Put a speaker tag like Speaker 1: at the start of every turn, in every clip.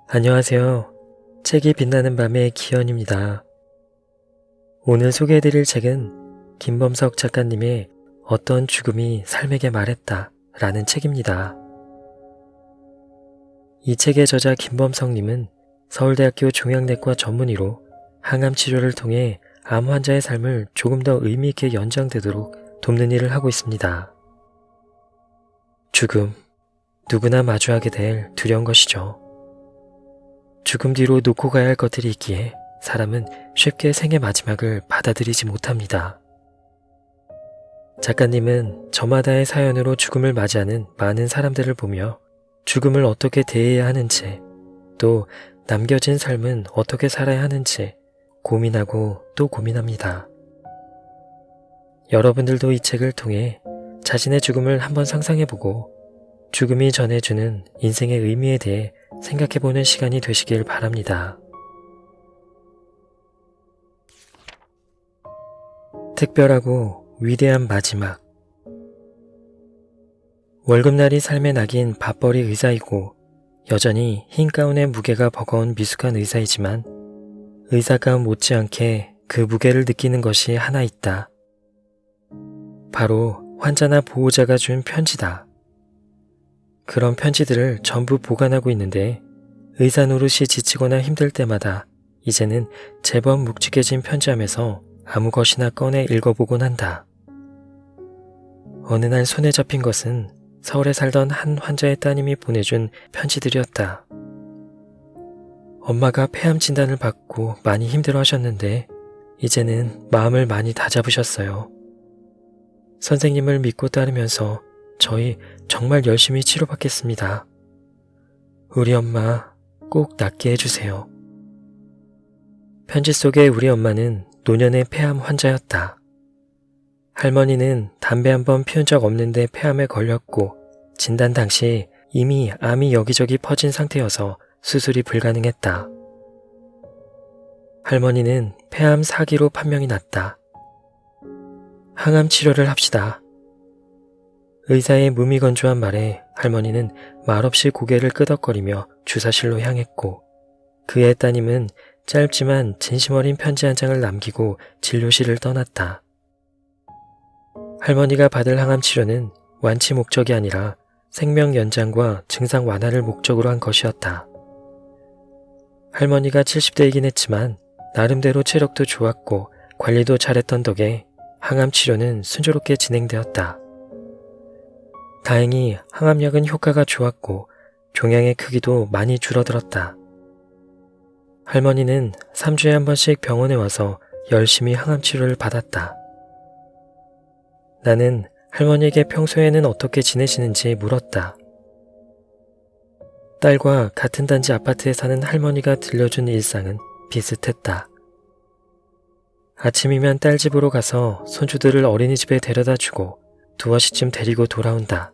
Speaker 1: 안녕하세요. 책이 빛나는 밤의 기현입니다. 오늘 소개해드릴 책은 김범석 작가님의 어떤 죽음이 삶에게 말했다 라는 책입니다. 이 책의 저자 김범석님은 서울대학교 종양내과 전문의로 항암 치료를 통해 암 환자의 삶을 조금 더 의미있게 연장되도록 돕는 일을 하고 있습니다. 죽음, 누구나 마주하게 될 두려운 것이죠. 죽음 뒤로 놓고 가야 할 것들이 있기에 사람은 쉽게 생의 마지막을 받아들이지 못합니다. 작가님은 저마다의 사연으로 죽음을 맞이하는 많은 사람들을 보며 죽음을 어떻게 대해야 하는지, 또 남겨진 삶은 어떻게 살아야 하는지 고민하고 또 고민합니다. 여러분들도 이 책을 통해 자신의 죽음을 한번 상상해보고 죽음이 전해주는 인생의 의미에 대해 생각해보는 시간이 되시길 바랍니다. 특별하고 위대한 마지막. 월급날이 삶의 낙인 밥벌이 의사이고 여전히 흰 가운의 무게가 버거운 미숙한 의사이지만 의사가운 못지않게 그 무게를 느끼는 것이 하나 있다. 바로 환자나 보호자가 준 편지다. 그런 편지들을 전부 보관하고 있는데 의사 노릇이 지치거나 힘들 때마다 이제는 제법 묵직해진 편지함에서 아무 것이나 꺼내 읽어보곤 한다. 어느 날 손에 잡힌 것은 서울에 살던 한 환자의 따님이 보내준 편지들이었다. 엄마가 폐암 진단을 받고 많이 힘들어 하셨는데 이제는 마음을 많이 다잡으셨어요. 선생님을 믿고 따르면서 저희 정말 열심히 치료받겠습니다. 우리 엄마 꼭 낫게 해주세요. 편지 속의 우리 엄마는 노년의 폐암 환자였다. 할머니는 담배 한 번 피운 적 없는데 폐암에 걸렸고 진단 당시 이미 암이 여기저기 퍼진 상태여서 수술이 불가능했다. 할머니는 폐암 4기로 판명이 났다. 항암 치료를 합시다. 의사의 무미건조한 말에 할머니는 말없이 고개를 끄덕거리며 주사실로 향했고 그의 따님은 짧지만 진심 어린 편지 한 장을 남기고 진료실을 떠났다. 할머니가 받을 항암 치료는 완치 목적이 아니라 생명 연장과 증상 완화를 목적으로 한 것이었다. 할머니가 70대이긴 했지만 나름대로 체력도 좋았고 관리도 잘했던 덕에 항암 치료는 순조롭게 진행되었다. 다행히 항암약은 효과가 좋았고 종양의 크기도 많이 줄어들었다. 할머니는 3주에 한 번씩 병원에 와서 열심히 항암 치료를 받았다. 나는 할머니에게 평소에는 어떻게 지내시는지 물었다. 딸과 같은 단지 아파트에 사는 할머니가 들려준 일상은 비슷했다. 아침이면 딸 집으로 가서 손주들을 어린이집에 데려다주고 두어 시쯤 데리고 돌아온다.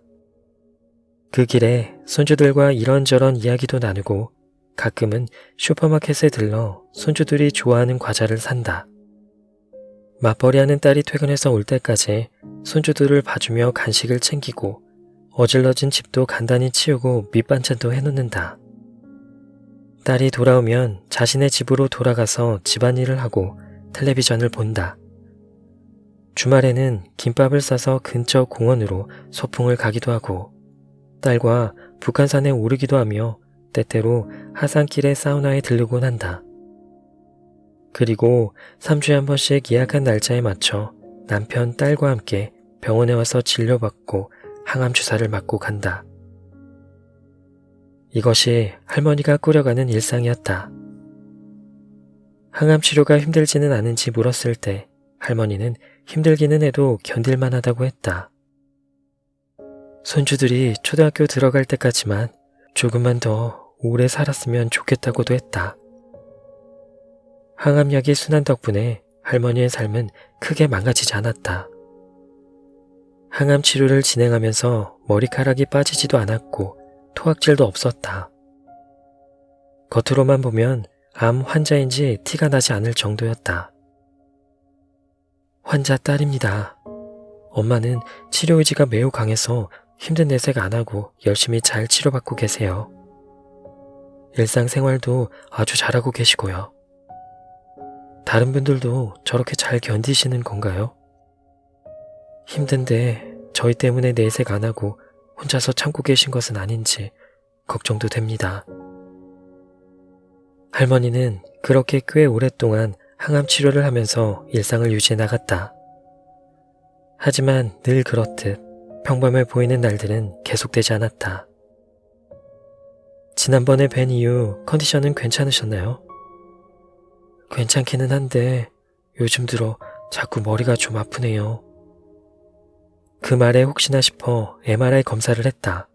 Speaker 1: 그 길에 손주들과 이런저런 이야기도 나누고 가끔은 슈퍼마켓에 들러 손주들이 좋아하는 과자를 산다. 맞벌이하는 딸이 퇴근해서 올 때까지 손주들을 봐주며 간식을 챙기고 어질러진 집도 간단히 치우고 밑반찬도 해놓는다. 딸이 돌아오면 자신의 집으로 돌아가서 집안일을 하고 텔레비전을 본다. 주말에는 김밥을 싸서 근처 공원으로 소풍을 가기도 하고 딸과 북한산에 오르기도 하며 때때로 하산길의 사우나에 들르곤 한다. 그리고 3주에 한 번씩 예약한 날짜에 맞춰 남편, 딸과 함께 병원에 와서 진료받고 항암 주사를 맞고 간다. 이것이 할머니가 꾸려가는 일상이었다. 항암 치료가 힘들지는 않은지 물었을 때 할머니는 힘들기는 해도 견딜만 하다고 했다. 손주들이 초등학교 들어갈 때까지만 조금만 더 오래 살았으면 좋겠다고도 했다. 항암약이 순한 덕분에 할머니의 삶은 크게 망가지지 않았다. 항암 치료를 진행하면서 머리카락이 빠지지도 않았고 토악질도 없었다. 겉으로만 보면 암 환자인지 티가 나지 않을 정도였다. 환자 딸입니다. 엄마는 치료 의지가 매우 강해서 힘든 내색 안 하고 열심히 잘 치료받고 계세요. 일상생활도 아주 잘하고 계시고요. 다른 분들도 저렇게 잘 견디시는 건가요? 힘든데 저희 때문에 내색 안 하고 혼자서 참고 계신 것은 아닌지 걱정도 됩니다. 할머니는 그렇게 꽤 오랫동안 항암 치료를 하면서 일상을 유지해 나갔다. 하지만 늘 그렇듯 평범해 보이는 날들은 계속되지 않았다. 지난번에 뵌 이후 컨디션은 괜찮으셨나요? 괜찮기는 한데 요즘 들어 자꾸 머리가 좀 아프네요. 그 말에 혹시나 싶어 MRI 검사를 했다.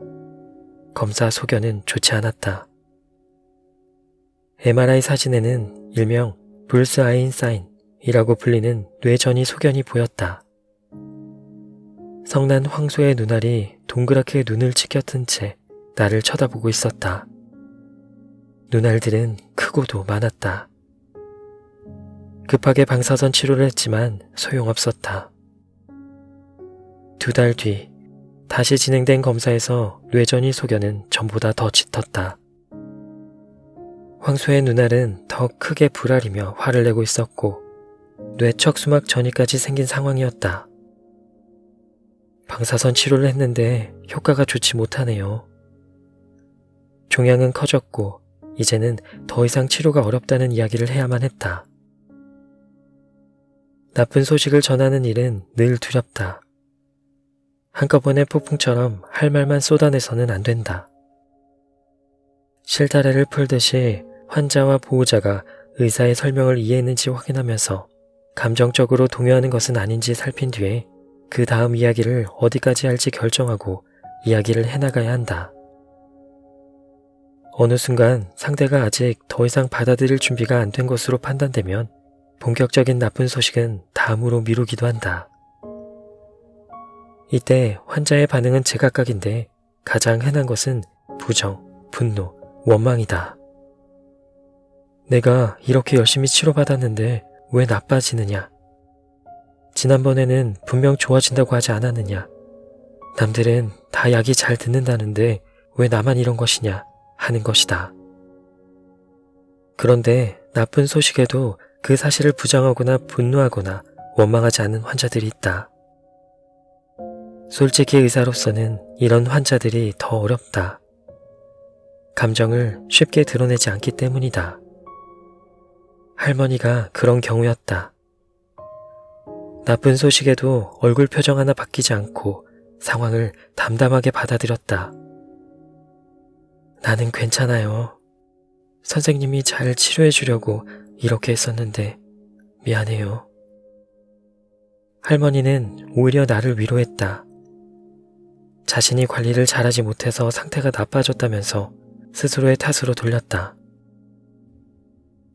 Speaker 1: 검사 소견은 좋지 않았다. MRI 사진에는 일명 불스아인 사인이라고 불리는 뇌전이 소견이 보였다. 성난 황소의 눈알이 동그랗게 눈을 치켜뜬 채 나를 쳐다보고 있었다. 눈알들은 크고도 많았다. 급하게 방사선 치료를 했지만 소용없었다. 2달 뒤 다시 진행된 검사에서 뇌전이 소견은 전보다 더 짙었다. 황소의 눈알은 더 크게 불알이며 화를 내고 있었고 뇌척수막 전이까지 생긴 상황이었다. 방사선 치료를 했는데 효과가 좋지 못하네요. 종양은 커졌고 이제는 더 이상 치료가 어렵다는 이야기를 해야만 했다. 나쁜 소식을 전하는 일은 늘 두렵다. 한꺼번에 폭풍처럼 할 말만 쏟아내서는 안 된다. 실타래를 풀듯이 환자와 보호자가 의사의 설명을 이해했는지 확인하면서 감정적으로 동요하는 것은 아닌지 살핀 뒤에 그 다음 이야기를 어디까지 할지 결정하고 이야기를 해나가야 한다. 어느 순간 상대가 아직 더 이상 받아들일 준비가 안 된 것으로 판단되면 본격적인 나쁜 소식은 다음으로 미루기도 한다. 이때 환자의 반응은 제각각인데 가장 흔한 것은 부정, 분노, 원망이다. 내가 이렇게 열심히 치료받았는데 왜 나빠지느냐? 지난번에는 분명 좋아진다고 하지 않았느냐? 남들은 다 약이 잘 듣는다는데 왜 나만 이런 것이냐? 하는 것이다. 그런데 나쁜 소식에도 그 사실을 부정하거나 분노하거나 원망하지 않는 환자들이 있다. 솔직히 의사로서는 이런 환자들이 더 어렵다. 감정을 쉽게 드러내지 않기 때문이다. 할머니가 그런 경우였다. 나쁜 소식에도 얼굴 표정 하나 바뀌지 않고 상황을 담담하게 받아들였다. 나는 괜찮아요. 선생님이 잘 치료해 주려고 이렇게 했었는데 미안해요. 할머니는 오히려 나를 위로했다. 자신이 관리를 잘하지 못해서 상태가 나빠졌다면서 스스로의 탓으로 돌렸다.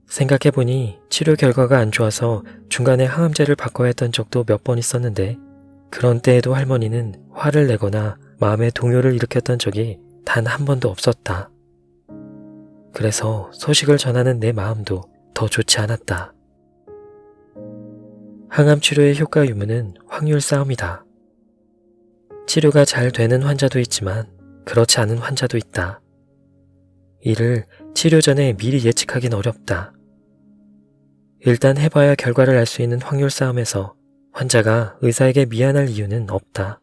Speaker 1: 생각해보니 치료 결과가 안 좋아서 중간에 항암제를 바꿔야 했던 적도 몇 번 있었는데 그런 때에도 할머니는 화를 내거나 마음의 동요를 일으켰던 적이 단 한 번도 없었다. 그래서 소식을 전하는 내 마음도 더 좋지 않았다. 항암 치료의 효과 유무는 확률 싸움이다. 치료가 잘 되는 환자도 있지만 그렇지 않은 환자도 있다. 이를 치료 전에 미리 예측하긴 어렵다. 일단 해봐야 결과를 알 수 있는 확률 싸움에서 환자가 의사에게 미안할 이유는 없다.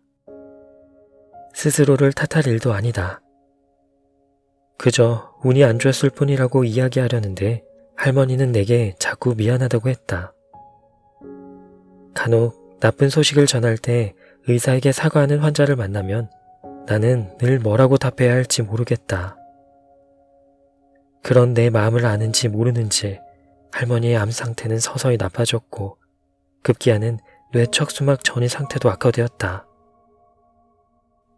Speaker 1: 스스로를 탓할 일도 아니다. 그저 운이 안 좋았을 뿐이라고 이야기하려는데 할머니는 내게 자꾸 미안하다고 했다. 간혹 나쁜 소식을 전할 때 의사에게 사과하는 환자를 만나면 나는 늘 뭐라고 답해야 할지 모르겠다. 그런 내 마음을 아는지 모르는지 할머니의 암 상태는 서서히 나빠졌고 급기야는 뇌척수막 전이 상태도 악화되었다.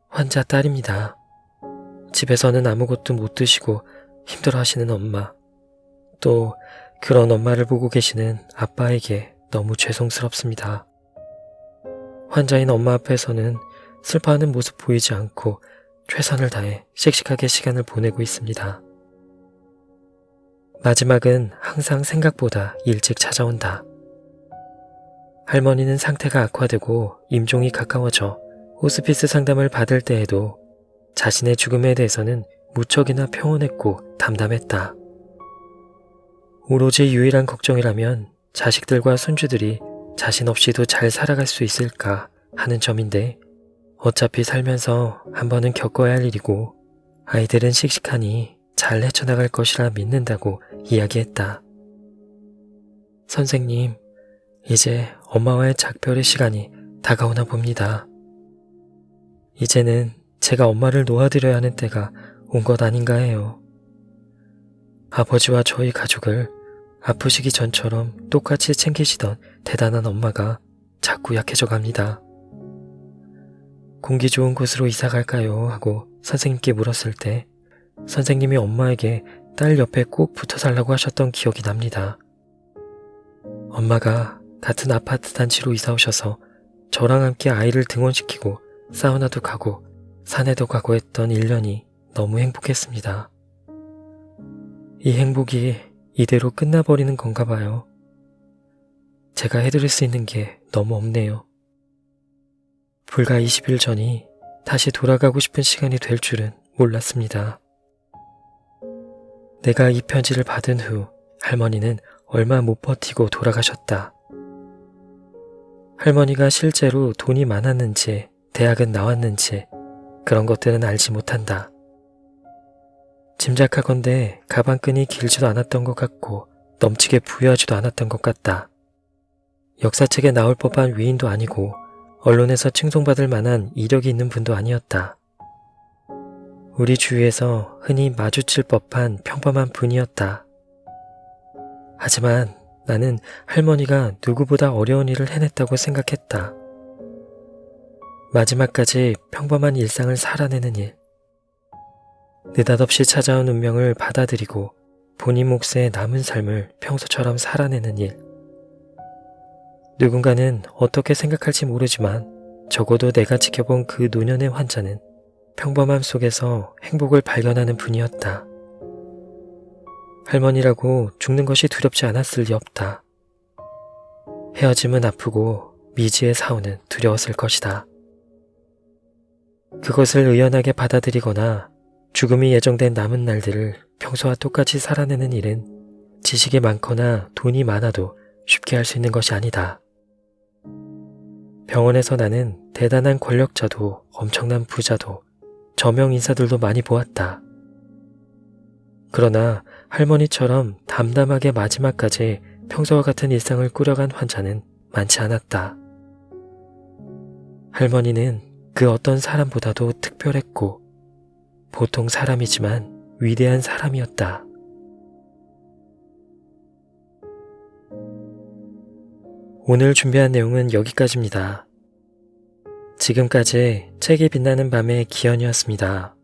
Speaker 1: 환자 딸입니다. 집에서는 아무것도 못 드시고 힘들어하시는 엄마, 또 그런 엄마를 보고 계시는 아빠에게 너무 죄송스럽습니다. 환자인 엄마 앞에서는 슬퍼하는 모습 보이지 않고 최선을 다해 씩씩하게 시간을 보내고 있습니다. 마지막은 항상 생각보다 일찍 찾아온다. 할머니는 상태가 악화되고 임종이 가까워져 호스피스 상담을 받을 때에도 자신의 죽음에 대해서는 무척이나 평온했고 담담했다. 오로지 유일한 걱정이라면 자식들과 손주들이 자신 없이도 잘 살아갈 수 있을까 하는 점인데, 어차피 살면서 한 번은 겪어야 할 일이고 아이들은 씩씩하니 잘 헤쳐나갈 것이라 믿는다고 이야기했다. 선생님, 이제 엄마와의 작별의 시간이 다가오나 봅니다. 이제는 제가 엄마를 놓아드려야 하는 때가 온 것 아닌가 해요. 아버지와 저희 가족을 아프시기 전처럼 똑같이 챙기시던 대단한 엄마가 자꾸 약해져 갑니다. 공기 좋은 곳으로 이사 갈까요? 하고 선생님께 물었을 때 선생님이 엄마에게 딸 옆에 꼭 붙어 살라고 하셨던 기억이 납니다. 엄마가 같은 아파트 단지로 이사 오셔서 저랑 함께 아이를 등원시키고 사우나도 가고 산에도 가고 했던 1년이 너무 행복했습니다. 이 행복이 이대로 끝나버리는 건가 봐요. 제가 해드릴 수 있는 게 너무 없네요. 불과 20일 전이 다시 돌아가고 싶은 시간이 될 줄은 몰랐습니다. 내가 이 편지를 받은 후 할머니는 얼마 못 버티고 돌아가셨다. 할머니가 실제로 돈이 많았는지 대학은 나왔는지 그런 것들은 알지 못한다. 짐작하건대 가방끈이 길지도 않았던 것 같고 넘치게 부유하지도 않았던 것 같다. 역사책에 나올 법한 위인도 아니고 언론에서 칭송받을 만한 이력이 있는 분도 아니었다. 우리 주위에서 흔히 마주칠 법한 평범한 분이었다. 하지만 나는 할머니가 누구보다 어려운 일을 해냈다고 생각했다. 마지막까지 평범한 일상을 살아내는 일, 느닷없이 찾아온 운명을 받아들이고 본인 몫의 남은 삶을 평소처럼 살아내는 일. 누군가는 어떻게 생각할지 모르지만 적어도 내가 지켜본 그 노년의 환자는 평범함 속에서 행복을 발견하는 분이었다. 할머니라고 죽는 것이 두렵지 않았을 리 없다. 헤어짐은 아프고 미지의 사후는 두려웠을 것이다. 그것을 의연하게 받아들이거나 죽음이 예정된 남은 날들을 평소와 똑같이 살아내는 일은 지식이 많거나 돈이 많아도 쉽게 할 수 있는 것이 아니다. 병원에서 나는 대단한 권력자도 엄청난 부자도 저명 인사들도 많이 보았다. 그러나 할머니처럼 담담하게 마지막까지 평소와 같은 일상을 꾸려간 환자는 많지 않았다. 할머니는 그 어떤 사람보다도 특별했고 보통 사람이지만 위대한 사람이었다. 오늘 준비한 내용은 여기까지입니다. 지금까지 책이 빛나는 밤의 기현이었습니다.